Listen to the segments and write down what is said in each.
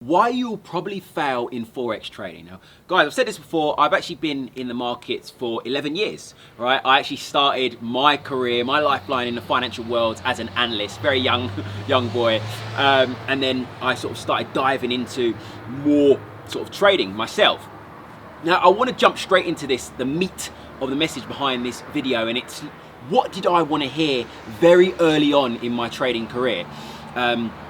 Why you'll probably fail in Forex trading. Now, guys, I've said this before, I've actually been in the markets for 11 years, right? I actually started my career, my lifeline in the financial world as an analyst, very young boy. And then I sort of started diving into more sort of trading myself. Now, I want to jump straight into this, the meat of the message behind this video, and it's what did I want to hear very early on in my trading career?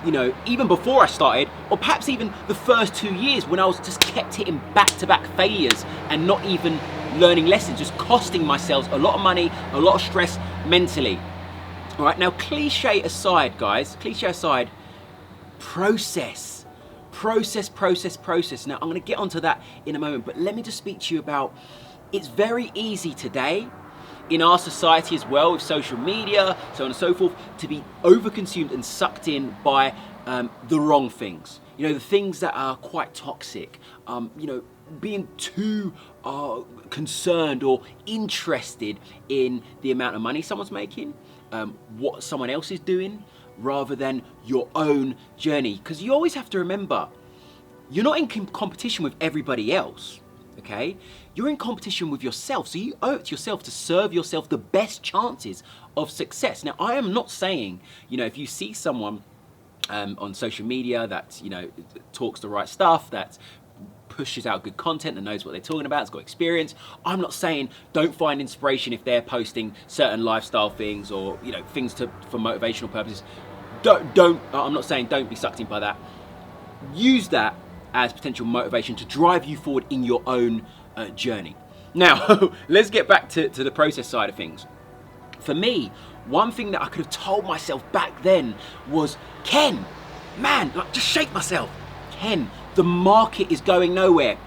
You know, even before I started, or perhaps even the first 2 years when I was just kept hitting back-to-back failures and not even learning lessons, just costing myself a lot of money, a lot of stress mentally. All right, now cliche aside, guys, cliche aside, process. Now, I'm going to get onto that in a moment, but let me just speak to you about, it's very easy today in our society as well, with social media, so on and so forth, to be overconsumed and sucked in by the wrong things. You know, the things that are quite toxic. You know, being too concerned or interested in the amount of money someone's making, what someone else is doing, rather than your own journey. Because you always have to remember, you're not in competition with everybody else. Okay, you're in competition with yourself, so you owe it to yourself to serve yourself the best chances of success. Now, I am not saying, you know, if you see someone on social media that, you know, talks the right stuff, that pushes out good content and knows what they're talking about, has got experience, I'm not saying don't find inspiration if they're posting certain lifestyle things or, you know, things for motivational purposes. I'm not saying don't be sucked in by that. Use that as potential motivation to drive you forward in your own journey. Now, let's get back to the process side of things. For me, one thing that I could have told myself back then was, Ken, man, like, just shake myself. Ken, the market is going nowhere.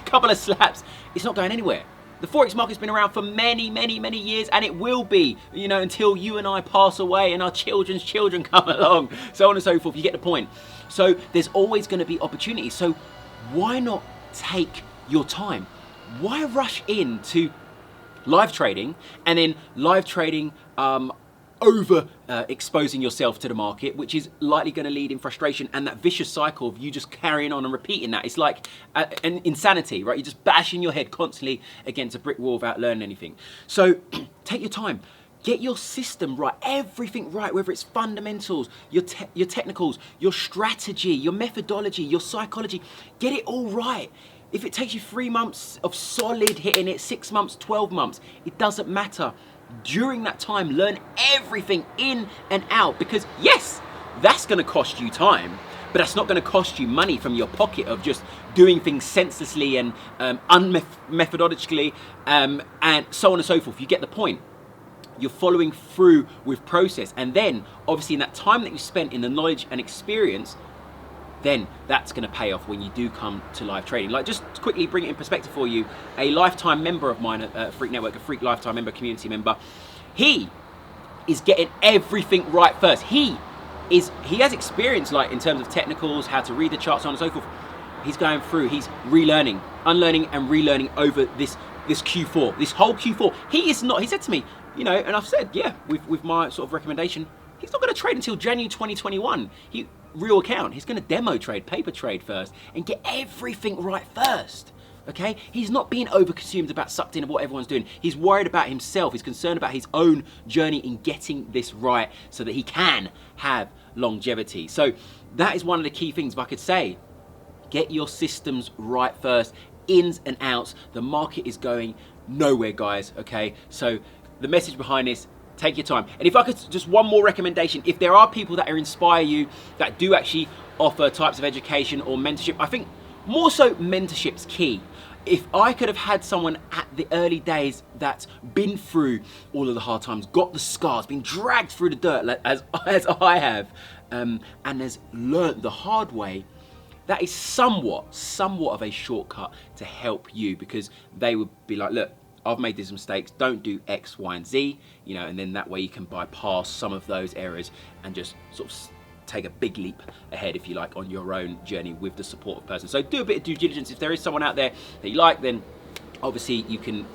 Couple of slaps, it's not going anywhere. The Forex market's been around for many years, and it will be, you know, until you and I pass away and our children's children come along, so on and so forth. You get the point. So there's always going to be opportunities. So why not take your time? Why rush into live trading and then live trading over exposing yourself to the market, which is likely going to lead in frustration and that vicious cycle of you just carrying on and repeating that. It's like an insanity, right? You're just bashing your head constantly against a brick wall without learning anything. So take your time. Get your system right, everything right, whether it's fundamentals, your technicals, your strategy, your methodology, your psychology. Get it all right. If it takes you 3 months of solid hitting it, 6 months, 12 months, it doesn't matter. During that time, learn everything in and out, because yes, that's going to cost you time, but that's not going to cost you money from your pocket of just doing things senselessly and unmethodologically and so on and so forth. You get the point. You're following through with process, and then obviously in that time that you spent in the knowledge and experience, then that's going to pay off when you do come to live trading. Like, just to quickly bring it in perspective for you, a lifetime member of mine at Freak Network, a Freak lifetime member, community member, he is getting everything right first. He has experience, like, in terms of technicals, how to read the charts, so on and so forth. He's going through, he's relearning, unlearning and relearning over this Q4, this whole Q4. He said to me, you know, and I've said, yeah, with my sort of recommendation, he's not going to trade until January 2021. Real account. He's going to demo trade, paper trade first, and get everything right first. Okay? He's not being overconsumed about sucked into what everyone's doing. He's worried about himself. He's concerned about his own journey in getting this right so that he can have longevity. So that is one of the key things, if I could say. Get your systems right first, ins and outs. The market is going nowhere, guys. Okay? So the message behind this, take your time. And if I could, just one more recommendation, if there are people that inspire you, that do actually offer types of education or mentorship, I think more so mentorship's key. If I could have had someone at the early days that's been through all of the hard times, got the scars, been dragged through the dirt as I have, and has learnt the hard way, that is somewhat of a shortcut to help you, because they would be like, look, I've made these mistakes, don't do X, Y, and Z, you know, and then that way you can bypass some of those errors and just sort of take a big leap ahead, if you like, on your own journey with the support of person. So do a bit of due diligence. If there is someone out there that you like, then Obviously, you can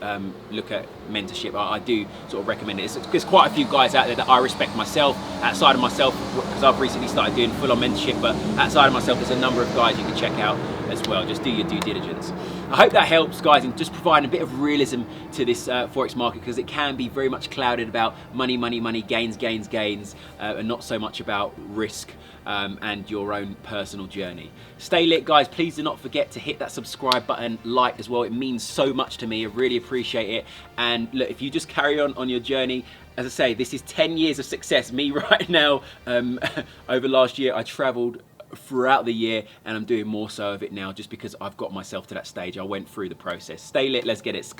look at mentorship. I do sort of recommend it. There's quite a few guys out there that I respect myself, outside of myself, because I've recently started doing full-on mentorship, but outside of myself, there's a number of guys you can check out as well. Just do your due diligence. I hope that helps, guys, in just providing a bit of realism to this Forex market, because it can be very much clouded about money, money, money, gains, gains, gains, and not so much about risk and your own personal journey. Stay lit, guys. Please do not forget to hit that subscribe button, like as well. It means so much to me. I really appreciate it. And look, if you just carry on your journey, as I say, this is 10 years of success. Me right now, over last year, I traveled throughout the year, and I'm doing more so of it now just because I've got myself to that stage. I went through the process. Stay lit, let's get it.